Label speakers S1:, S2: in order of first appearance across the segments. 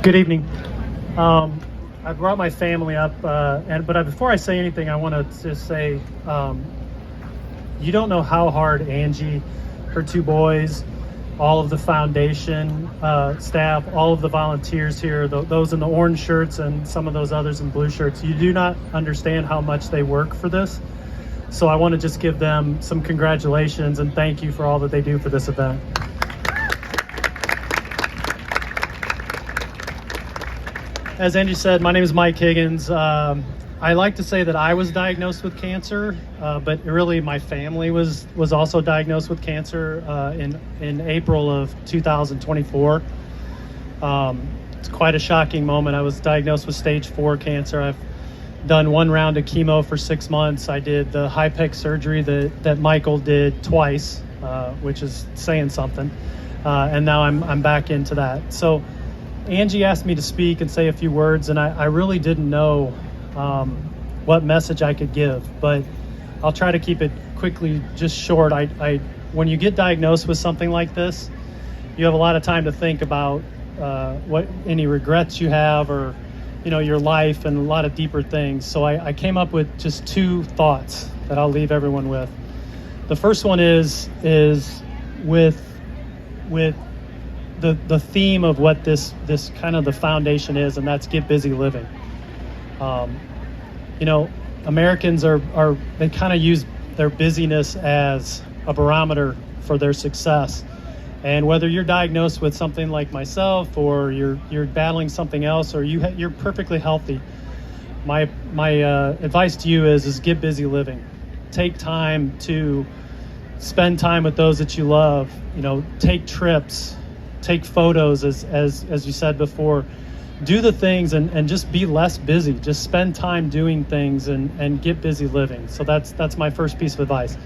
S1: Good evening. I brought my family up, but before I say anything, I want to just say, you don't know how hard Angie, her two boys, all of the foundation staff, all of the volunteers here, those in the orange shirts and some of those others in blue shirts, you do not understand how much they work for this. So I want to just give them some congratulations and thank you for all that they do for this event. As Angie said, my name is Mike Higgins. I like to say that I was diagnosed with cancer, but really my family was also diagnosed with cancer in April of 2024. It's quite a shocking moment. I was diagnosed with stage 4 cancer. I've done one round of chemo for 6 months. I did the high-pec surgery that Michael did twice, which is saying something. And now I'm back into that. So Angie asked me to speak and say a few words, and I really didn't know what message I could give, but I'll try to keep it quickly, just short. When you get diagnosed with something like this, you have a lot of time to think about what any regrets you have, or your life, and a lot of deeper things. So I came up with just 2 thoughts that I'll leave everyone with. The first one is with the theme of what this kind of the foundation is, and that's get busy living. Americans they kind of use their busyness as a barometer for their success. And whether you're diagnosed with something like myself, or you're battling something else, or you're perfectly healthy, my advice to you is get busy living. Take time to spend time with those that you love. Take trips. Take photos, as you said before. Do the things and just be less busy. Just spend time doing things and get busy living. So that's my first piece of advice.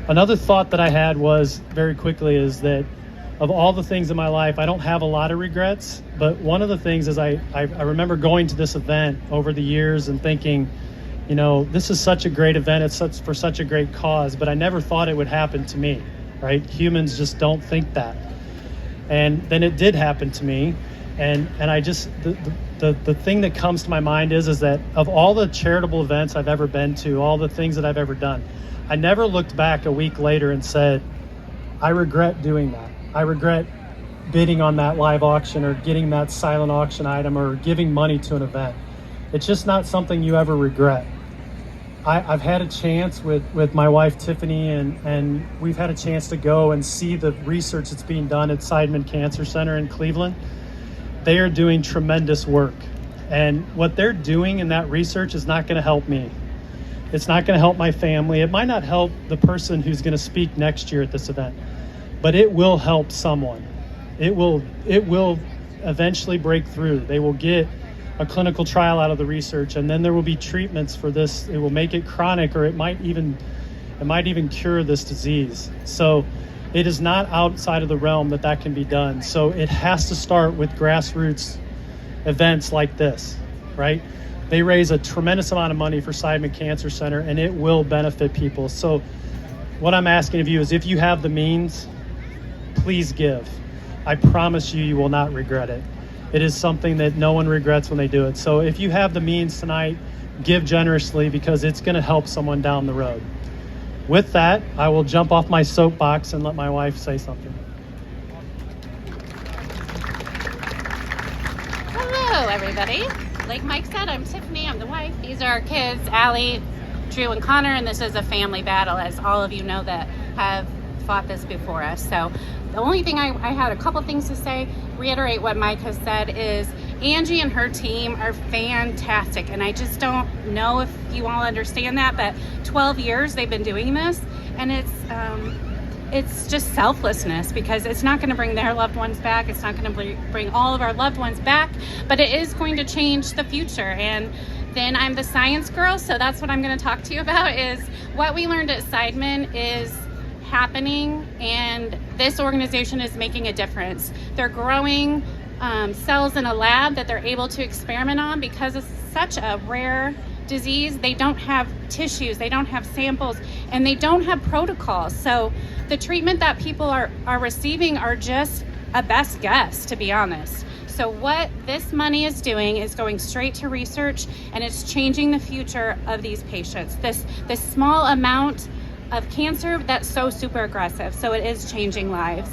S1: Another thought that I had was, very quickly, is that of all the things in my life, I don't have a lot of regrets, but one of the things is I remember going to this event over the years and thinking, this is such a great event, it's for such a great cause, but I never thought it would happen to me, right? Humans just don't think that. And then it did happen to me, and I just the thing that comes to my mind is that of all the charitable events I've ever been to, all the things that I've ever done, I never looked back a week later and said, I regret doing that. I regret bidding on that live auction, or getting that silent auction item, or giving money to an event. It's just not something you ever regret. I've had a chance with my wife Tiffany, and we've had a chance to go and see the research that's being done at Seidman Cancer Center in Cleveland. They are doing tremendous work, and what they're doing in that research is not going to help me. It's not going to help my family. It might not help the person who's going to speak next year at this event, but it will help someone. It will eventually break through. They will get a clinical trial out of the research, and then there will be treatments for this. It will make it chronic, or it might even cure this disease. So it is not outside of the realm that can be done. So it has to start with grassroots events like this, right? They raise a tremendous amount of money for Seidman Cancer Center, and it will benefit people. So what I'm asking of you is, if you have the means, please give. I promise you will not regret it. It is something that no one regrets when they do it. So if you have the means tonight, give generously, because it's going to help someone down the road. With that, I will jump off my soapbox and let my wife say something.
S2: Hello, everybody. Like Mike said, I'm Tiffany. I'm the wife. These are our kids, Allie, Drew, and Connor, and this is a family battle, as all of you know that have fought this before us. So the only thing I had a couple things to say, reiterate what Mike has said, is Angie and her team are fantastic, and I just don't know if you all understand that, but 12 years they've been doing this, and it's just selflessness, because it's not going to bring their loved ones back. It's not going to bring all of our loved ones back, but it is going to change the future. And then I'm the science girl, so that's what I'm going to talk to you about, is what we learned at Seidman is happening, and this organization is making a difference. They're growing cells in a lab that they're able to experiment on, because it's such a rare disease. They don't have tissues, they don't have samples, and they don't have protocols. So the treatment that people are receiving are just a best guess, to be honest. So what this money is doing is going straight to research, and it's changing the future of these patients. This small amount of cancer that's so super aggressive. So it is changing lives.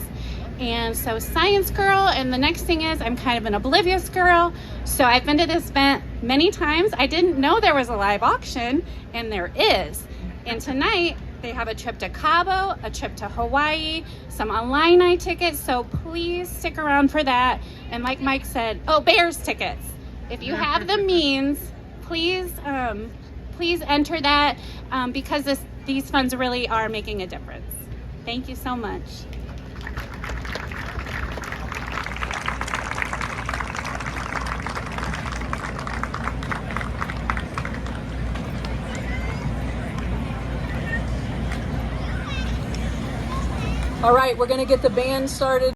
S2: And so science girl, and the next thing is I'm kind of an oblivious girl. So I've been to this event many times. I didn't know there was a live auction, and there is. And tonight they have a trip to Cabo, a trip to Hawaii, some Illini tickets. So please stick around for that. And like Mike said, oh, Bears tickets. If you have the means, please enter that because these funds really are making a difference. Thank you so much.
S3: All right, we're going to get the band started.